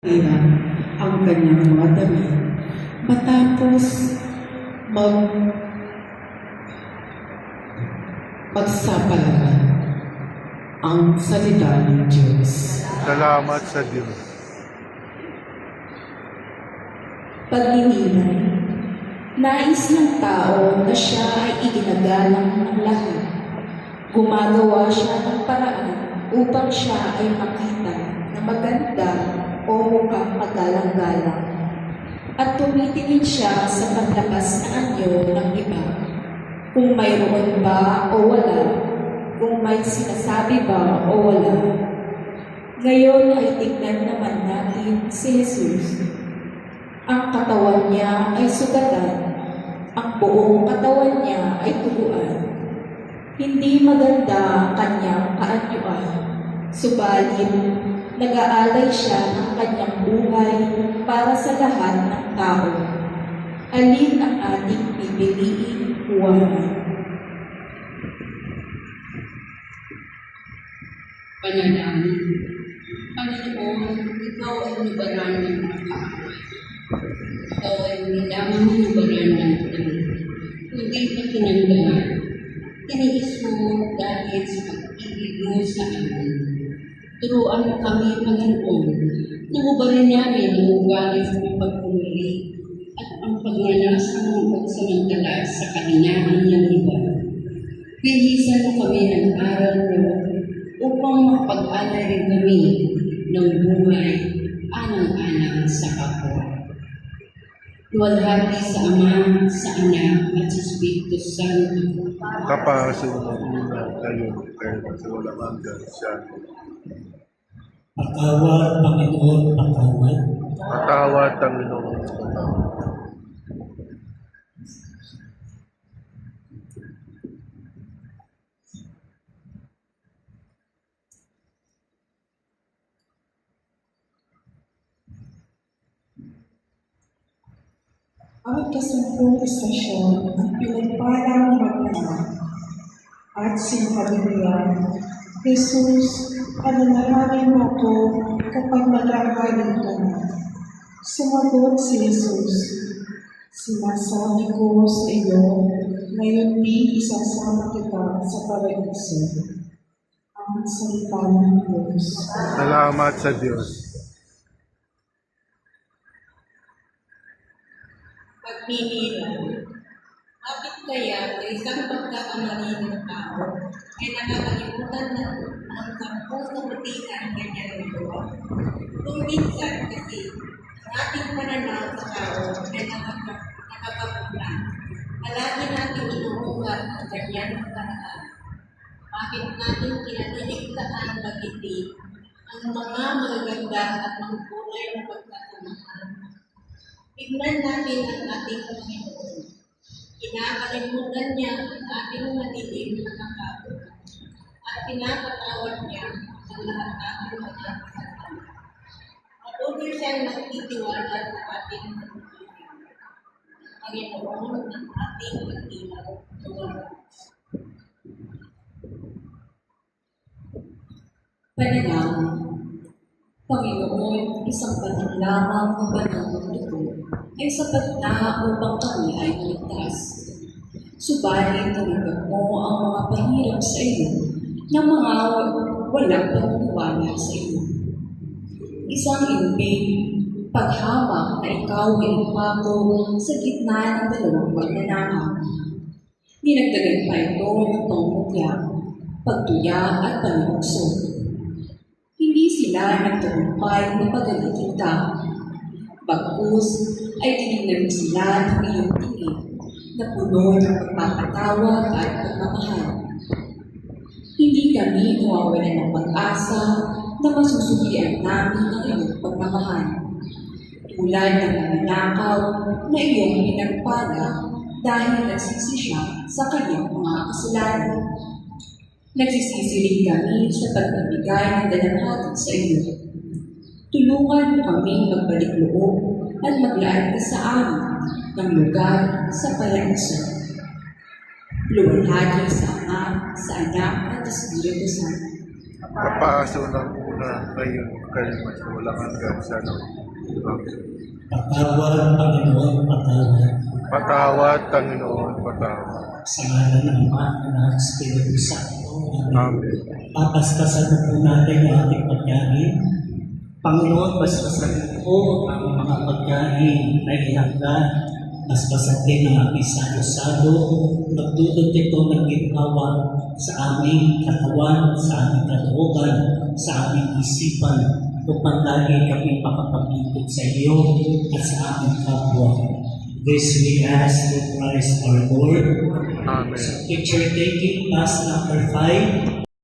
Ina ang kanyang mga damit matapos magsapalaran ang salita ng Diyos. Salamat sa Diyos. Pagninilay, nais ng tao na siya ay iginagalang ng lahat. Gumagawa siya ng paraan upang siya ay makita na maganda o mukhang magalang-galang. At tumitingin siya sa panlabas na anyo ng iba. Kung mayroon ba o wala, kung may sinasabi ba o wala. Ngayon ay tignan naman natin si Jesus. Ang katawan niya ay sugatan, ang buong katawan niya ay tubuan. Hindi maganda ang kanyang kaanyuan, subalit nag-aalay siya ng kanyang buhay para sa lahat ng tao. Alin ang ating pipiliing buhay? Panalangin. Panginoon, Ikaw ay nibaran ng mga kaaway. Ikaw ay hindi lamang nibaran ng kami, kundi pakinandaan. Tiniis mo dahil sa pag-ibig mo sa amin. Turuan mo kami, Panginoon, na hubarin namin ang ugali ng pagpumili at ang pagmanas ng pagsamantala sa kahinaan ng iba. Bihisan mo kami ng aral mo upang makapag-alay rin kami ng buhay anang-anang sa kapwa. Luwalhati sa Ama, sa Anak, at sa Espiritu Santo. Kapahasin mo una kayo kayo sa walang hanggan siya. Patawad, Panginoon, patawad. Patawad, Panginoon, patawad. Ang kasampung istasyon ang pinagparang magmana at sinasabihan, Jesus, pananalangin mo ako kapag magagaling ka na. Sumagot si Jesus, sinasabi ko sa iyo, ngayon di isasama kita sa paraiso. Ang salita ng Diyos. Salamat sa Diyos. Pagninilay. Bakit kaya sa isang pagkakamali ng tao ay nakakalimutan na ang sampung kabutihan na niya nagawa? Kung minsan kasi ang ating pananaw sa tao ay nakakapunta. Palagi natin inuungat ang ganyan ng paraan. Bakit natin kinatiligtaan magiti ang mga magaganda at mga kulay na pagkakamahan? Tignan natin ang ating Panginoon. Kinakalimutan niya ang ating madilim na kakao at pinapatawad niya ang lahat ng ating mga kasalanan. Patuloy siyang nagtitiwala sa ating pagkakas. Panginoon ang ating pag-ilaw. Panalangin. Panginoon, isang pating lamang ng banal ng dugo ay sapat na upang kami ay maligtas. Subalit tanggap mo ang mga pahirap sa iyo ng mga walang paniniwala sa iyo. Isang inbig, paghamak na ikaw ay umako sa gitna ng dalawang magnanakaw. Dinagdagan pa ito ng pangmutya, pagtuya at panlukso. Hindi sila nagtagumpay na pagalitin ka. Bagkus ay tinignan mo sila ng iyong tingin na puno ng pagpapatawad at pagmamahal. Hindi kami nawawalan ng pag-asa na masusulian namin ang iyong pagmamahal. Tulad ng nananakaw na iyong pinagpala dahil nagsisi siya sa kanyang mga kasalanan. Nagsisisi rin kami sa pagbibigay ng dalamhati sa iyo. Tulungan mo kami magbalik loob at maglaan ka sa amin ng lugar sa paraiso. Luwalhati sa Ama, sa Anak at Espiritu Santo. kapaso ng una ngayon kayo mas walang hanggan sa ano. Patawad, Panginoon, patawad. Patawad, Panginoon, patawad. Sa ngalan ng Ama, Anak, Espiritu Santo. Amen. Amen. Papaskasan na po natin ang ating pagkain. Panginoon, basbasan po ang mga pagkain na ihanda. Basbasan din ang ating salo-salo. Magdudot ito ng ginawa sa aming katawan, sa aming kalooban, sa aming isipan, upang lagi kami makapag-ikot sa iyo at sa aming kapwa. This we ask through Christ our Lord. Amen. So, picture taking, class number 5.